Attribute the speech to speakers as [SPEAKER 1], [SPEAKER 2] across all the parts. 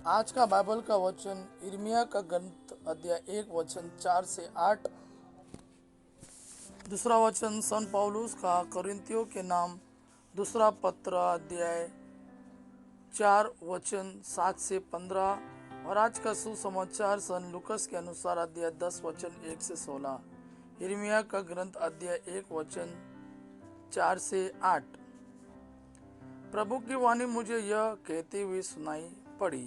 [SPEAKER 1] आज का बाइबल का वचन यिर्मयाह का ग्रंथ अध्याय 1 वचन 4 से 8। दूसरा वचन सन पौलुस का कोरिन्थियों के नाम दूसरा पत्र अध्याय 4 वचन 7 से 15। और आज का सुसमाचार सन लूकस के अनुसार अध्याय 10 वचन 1 से 16। यिर्मयाह का ग्रंथ अध्याय 1 वचन 4 से 8। प्रभु की वाणी मुझे यह कहते हुए सुनाई पड़ी,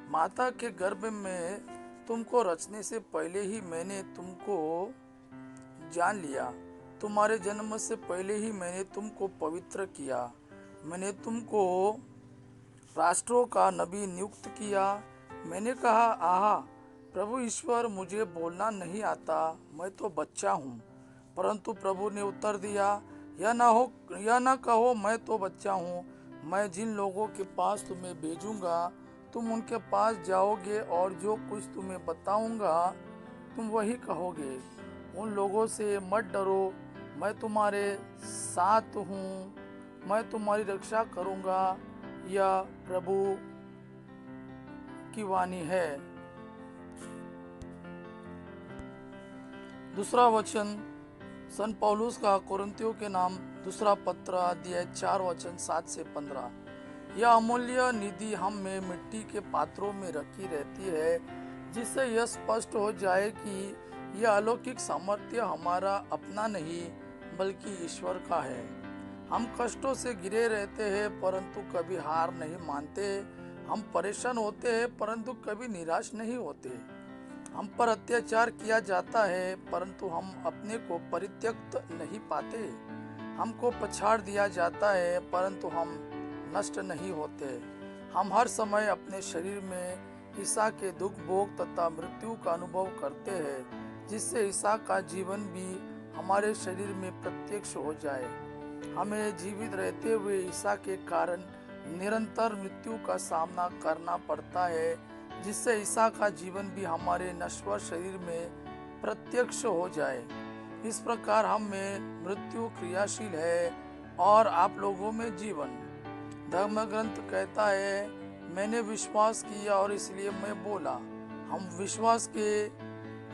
[SPEAKER 1] माता के गर्भ में तुमको रचने से पहले ही मैंने तुमको जान लिया। तुम्हारे जन्म से पहले ही मैंने तुमको पवित्र किया। मैंने तुमको राष्ट्रों का नबी नियुक्त किया। मैंने कहा, आहा प्रभु ईश्वर, मुझे बोलना नहीं आता, मैं तो बच्चा हूँ। परंतु प्रभु ने उत्तर दिया, यह न कहो मैं तो बच्चा हूँ। मैं जिन लोगों के पास तुम्हें भेजूंगा, तुम उनके पास जाओगे और जो कुछ तुम्हें बताऊंगा तुम वही कहोगे। उन लोगों से मत डरो, मैं तुम्हारे साथ हूँ, मैं तुम्हारी रक्षा करूंगा। यह प्रभु की वाणी है। दूसरा वचन सन पौलुस का कोरिन्थियों के नाम दूसरा पत्र अध्याय 4 वचन 7 से 15। यह अमूल्य निधि हम में मिट्टी के पात्रों में रखी रहती है, जिससे यह स्पष्ट हो जाए कि यह अलौकिक सामर्थ्य हमारा अपना नहीं बल्कि ईश्वर का है। हम कष्टों से घिरे रहते हैं परंतु कभी हार नहीं मानते। हम परेशान होते हैं परंतु कभी निराश नहीं होते। हम पर अत्याचार किया जाता है परंतु हम अपने को परित्यक्त नहीं पाते। हमको पछाड़ दिया जाता है परंतु हम नष्ट नहीं होते। हम हर समय अपने शरीर में ईसा के दुख भोग तथा मृत्यु का अनुभव करते हैं, जिससे ईसा का जीवन भी हमारे शरीर में प्रत्यक्ष हो जाए। हमें जीवित रहते हुए ईसा के कारण निरंतर मृत्यु का सामना करना पड़ता है, जिससे ईसा का जीवन भी हमारे नश्वर शरीर में प्रत्यक्ष हो जाए। इस प्रकार हम में मृत्यु क्रियाशील है और आप लोगों में जीवन। धर्म ग्रंथ कहता है, मैंने विश्वास किया और इसलिए मैं बोला। हम विश्वास के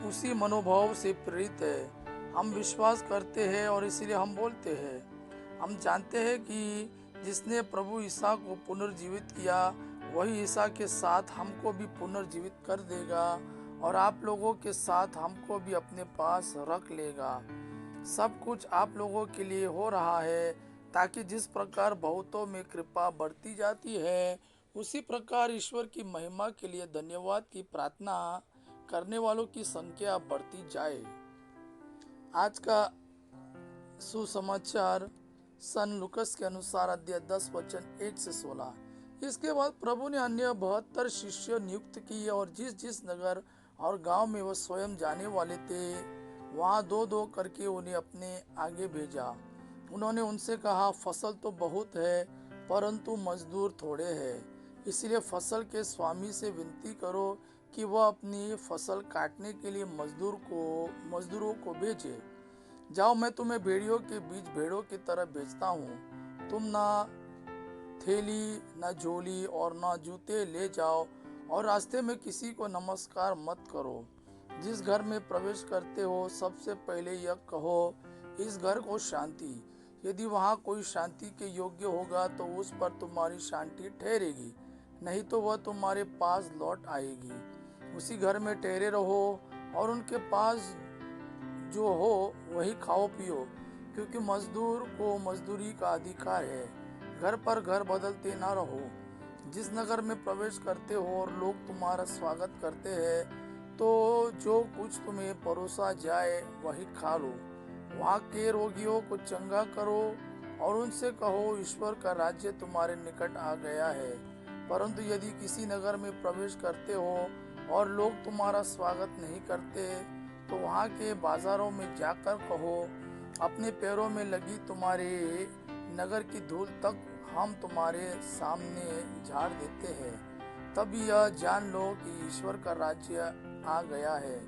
[SPEAKER 1] उसी मनोभाव से प्रेरित है। हम विश्वास करते हैं और इसलिए हम बोलते हैं। हम जानते हैं कि जिसने प्रभु ईसा को पुनर्जीवित किया, वही ईसा के साथ हमको भी पुनर्जीवित कर देगा और आप लोगों के साथ हमको भी अपने पास रख लेगा। सब कुछ आप लोगों के लिए हो रहा है, ताकि जिस प्रकार बहुतों में कृपा बढ़ती जाती है, उसी प्रकार ईश्वर की महिमा के लिए धन्यवाद की प्रार्थना करने वालों की संख्या बढ़ती जाए। आज का सुसमाचार सन लूकस के अनुसार अध्याय 10 वचन 1 से 16। इसके बाद प्रभु ने अन्य 72 शिष्य नियुक्त किए और जिस जिस नगर और गांव में वह स्वयं जाने वाले थे, वहां दो दो करके उन्हें अपने आगे भेजा। उन्होंने उनसे कहा, फसल तो बहुत है परंतु मजदूर थोड़े हैं। इसलिए फसल के स्वामी से विनती करो कि वह अपनी फसल काटने के लिए मजदूरों को भेजे। जाओ, मैं तुम्हें भेड़ियों के बीच भेड़ों की तरह भेजता हूँ। तुम ना थैली, न झोली और न जूते ले जाओ और रास्ते में किसी को नमस्कार मत करो। जिस घर में प्रवेश करते हो, सबसे पहले यह कहो, इस घर को शांति। यदि वहाँ कोई शांति के योग्य होगा तो उस पर तुम्हारी शांति ठहरेगी, नहीं तो वह तुम्हारे पास लौट आएगी। उसी घर में ठहरे रहो और उनके पास जो हो वही खाओ पियो, क्योंकि मजदूर को मजदूरी का अधिकार है। घर पर घर बदलते ना रहो। जिस नगर में प्रवेश करते हो और लोग तुम्हारा स्वागत करते हैं, तो जो कुछ तुम्हें परोसा जाए वही खा लो। वहाँ के रोगियों को चंगा करो और उनसे कहो, ईश्वर का राज्य तुम्हारे निकट आ गया है। परंतु यदि किसी नगर में प्रवेश करते हो और लोग तुम्हारा स्वागत नहीं करते, तो वहाँ के बाजारों में जाकर कहो, अपने पैरों में लगी तुम्हारे नगर की धूल तक हम तुम्हारे सामने झाड़ देते हैं। तब यह जान लो कि ईश्वर का राज्य आ गया है।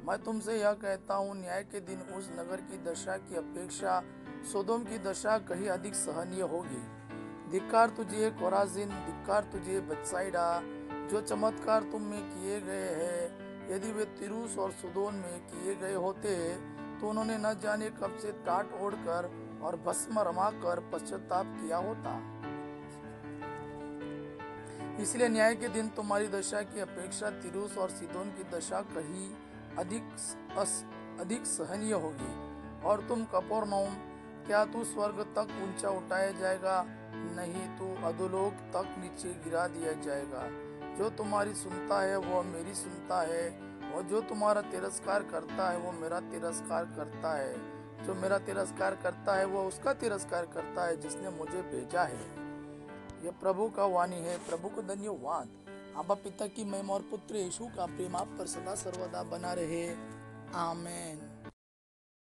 [SPEAKER 1] मैं तुमसे यह कहता हूँ, न्याय के दिन उस नगर की दशा की अपेक्षा सोदोम की दशा कहीं अधिक सहनीय होगी। धिक्कार तुझे कोराजिन, धिक्कार तुझे बेथसाइदा। जो चमत्कार तुम में किए गए हैं, यदि वे तिरूस और सुदोन में किए गए होते तो उन्होंने न जाने कब से टाट ओढ़कर और भस्म रमाकर पश्चाताप किया होता। इसलिए न्याय के दिन तुम्हारी दशा की अपेक्षा तिरूस और सीदोन की दशा कहीं अधिक सहनीय होगी। और तुम कफरनहूम, क्या तू स्वर्ग तक ऊंचा उठाया जाएगा? नहीं, तू अधोलोक तक नीचे गिरा दिया जाएगा। जो तुम्हारी सुनता है वह मेरी सुनता है, और जो तुम्हारा तिरस्कार करता है वो मेरा तिरस्कार करता है। जो मेरा तिरस्कार करता है वह उसका तिरस्कार करता है जिसने मुझे भेजा है। यह प्रभु का वाणी है। प्रभु को धन्यवाद। आबा पिता की महिमा और पुत्र यीशु का प्रेम आप पर सदा सर्वदा बना रहे। आमेन।